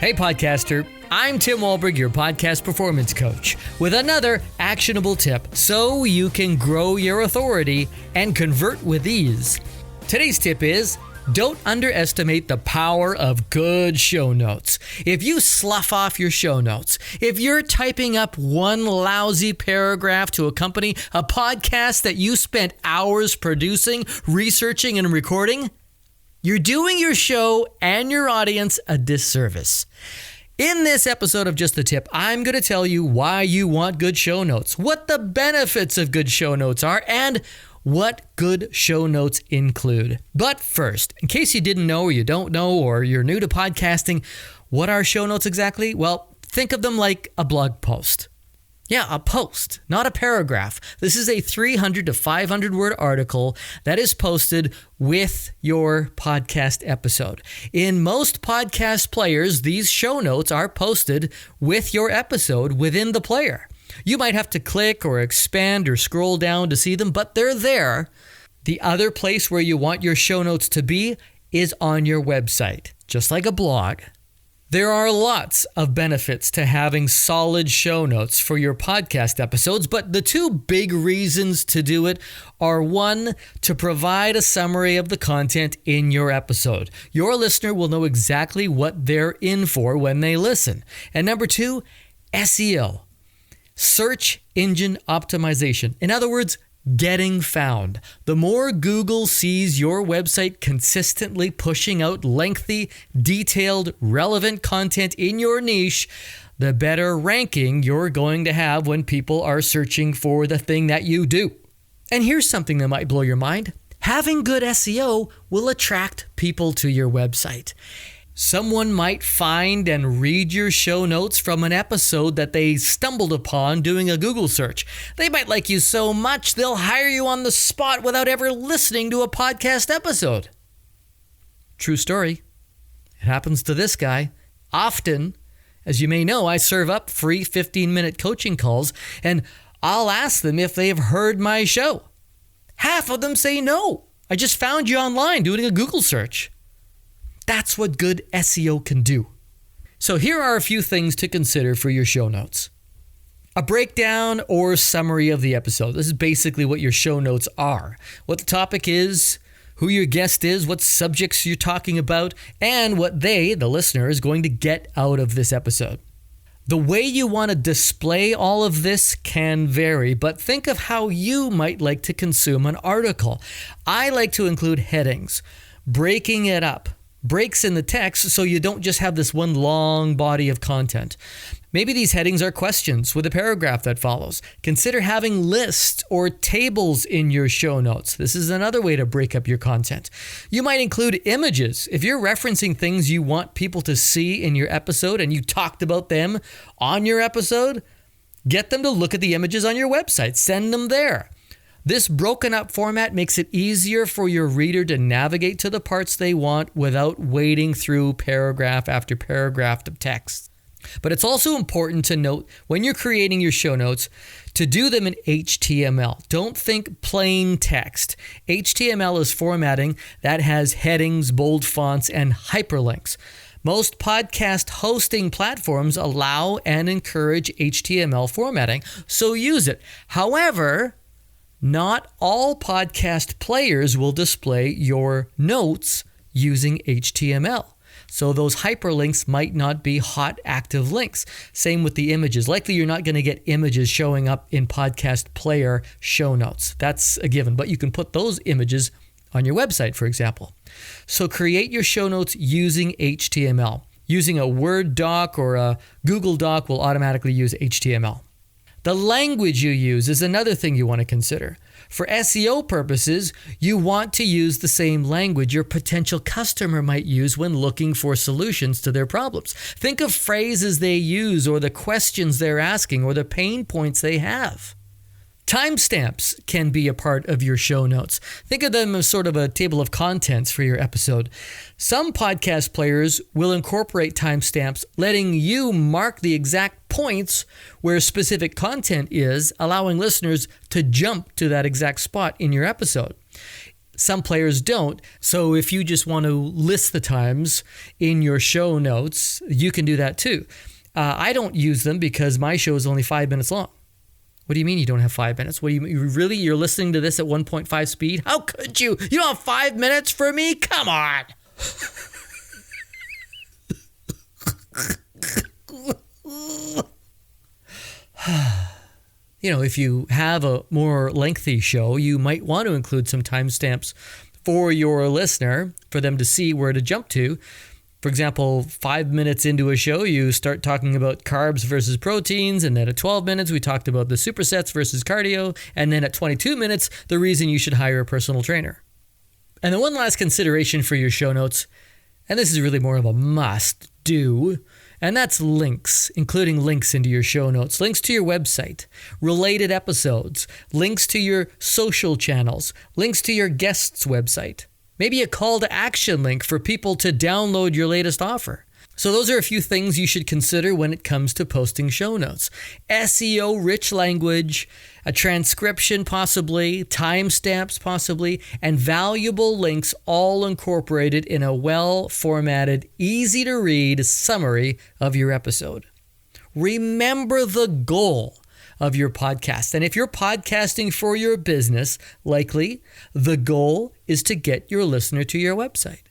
Hey podcaster, I'm Tim Wahlberg, your podcast performance coach, with another actionable tip so you can grow your authority and convert with ease. Today's tip is, don't underestimate the power of good show notes. If you slough off your show notes, if you're typing up one lousy paragraph to accompany a podcast that you spent hours producing, researching, and recording, you're doing your show and your audience a disservice. In this episode of Just the Tip, I'm going to tell you why you want good show notes, what the benefits of good show notes are, and what good show notes include. But first, in case you didn't know or you don't know or you're new to podcasting, what are show notes exactly? Well, think of them like a blog post. Yeah, a post, not a paragraph. This is a 300 to 500 word article that is posted with your podcast episode. In most podcast players, these show notes are posted with your episode within the player. You might have to click or expand or scroll down to see them, but they're there. The other place where you want your show notes to be is on your website, just like a blog. There are lots of benefits to having solid show notes for your podcast episodes, but the two big reasons to do it are, one, to provide a summary of the content in your episode. Your listener will know exactly what they're in for when they listen. And number two, SEO, search engine optimization. In other words, getting found. The more Google sees your website consistently pushing out lengthy, detailed, relevant content in your niche, the better ranking you're going to have when people are searching for the thing that you do. And here's something that might blow your mind. Having good SEO will attract people to your website. Someone might find and read your show notes from an episode that they stumbled upon doing a Google search. They might like you so much, they'll hire you on the spot without ever listening to a podcast episode. True story. It happens to this guy. Often, as you may know, I serve up free 15-minute coaching calls, and I'll ask them if they've heard my show. Half of them say no. I just found you online doing a Google search. That's what good SEO can do. So here are a few things to consider for your show notes. A breakdown or summary of the episode. This is basically what your show notes are. What the topic is, who your guest is, what subjects you're talking about, and what they, the listener, is going to get out of this episode. The way you want to display all of this can vary, but think of how you might like to consume an article. I like to include headings, breaking it up. Breaks in the text so you don't just have this one long body of content. Maybe these headings are questions with a paragraph that follows. Consider having lists or tables in your show notes. This is another way to break up your content. You might include images. If you're referencing things you want people to see in your episode and you talked about them on your episode, get them to look at the images on your website. Send them there. This broken up format makes it easier for your reader to navigate to the parts they want without wading through paragraph after paragraph of text. But it's also important to note when you're creating your show notes to do them in HTML. Don't think plain text. HTML is formatting that has headings, bold fonts, and hyperlinks. Most podcast hosting platforms allow and encourage HTML formatting, so use it. However, not all podcast players will display your notes using HTML. So those hyperlinks might not be hot, active links. Same with the images. Likely you're not going to get images showing up in podcast player show notes. That's a given, but you can put those images on your website, for example. So create your show notes using HTML. Using a Word doc or a Google doc will automatically use HTML. The language you use is another thing you want to consider. For SEO purposes, you want to use the same language your potential customer might use when looking for solutions to their problems. Think of phrases they use or the questions they're asking or the pain points they have. Timestamps can be a part of your show notes. Think of them as sort of a table of contents for your episode. Some podcast players will incorporate timestamps, letting you mark the exact points where specific content is, allowing listeners to jump to that exact spot in your episode. Some players don't. So if you just want to list the times in your show notes, you can do that too. I don't use them because my show is only 5 minutes long. What do you mean you don't have 5 minutes? What do you mean? You're listening to this at 1.5 speed? How could you? You don't have 5 minutes for me? Come on. If you have a more lengthy show, you might want to include some timestamps for your listener for them to see where to jump to. For example, 5 minutes into a show, you start talking about carbs versus proteins. And then at 12 minutes, we talked about the supersets versus cardio. And then at 22 minutes, the reason you should hire a personal trainer. And then one last consideration for your show notes, and this is really more of a must do, and that's links, including links into your show notes, links to your website, related episodes, links to your social channels, links to your guest's website, maybe a call to action link for people to download your latest offer. So those are a few things you should consider when it comes to posting show notes. SEO-rich language, a transcription possibly, timestamps possibly, and valuable links all incorporated in a well-formatted, easy-to-read summary of your episode. Remember the goal of your podcast. And if you're podcasting for your business, likely the goal is to get your listener to your website.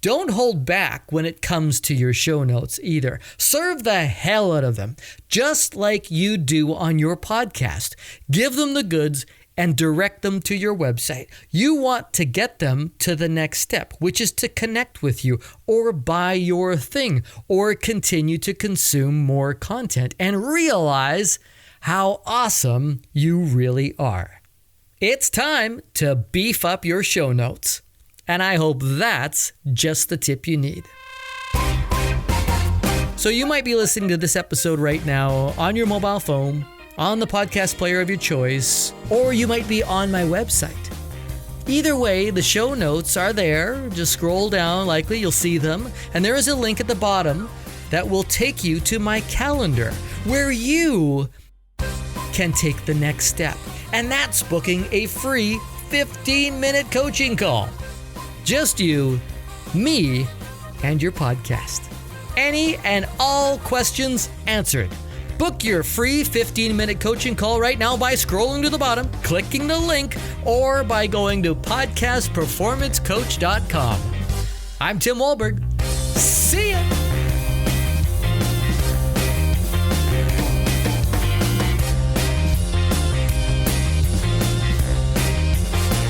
Don't hold back when it comes to your show notes either. Serve the hell out of them, just like you do on your podcast. Give them the goods and direct them to your website. You want to get them to the next step, which is to connect with you or buy your thing or continue to consume more content and realize how awesome you really are. It's time to beef up your show notes. And I hope that's just the tip you need. So you might be listening to this episode right now on your mobile phone, on the podcast player of your choice, or you might be on my website. Either way, the show notes are there. Just scroll down, likely you'll see them. And there is a link at the bottom that will take you to my calendar where you can take the next step. And that's booking a free 15-minute coaching call. Just you, me, and your podcast. Any and all questions answered. Book your free 15-minute coaching call right now by scrolling to the bottom, clicking the link, or by going to podcastperformancecoach.com. I'm Tim Wahlberg. See ya!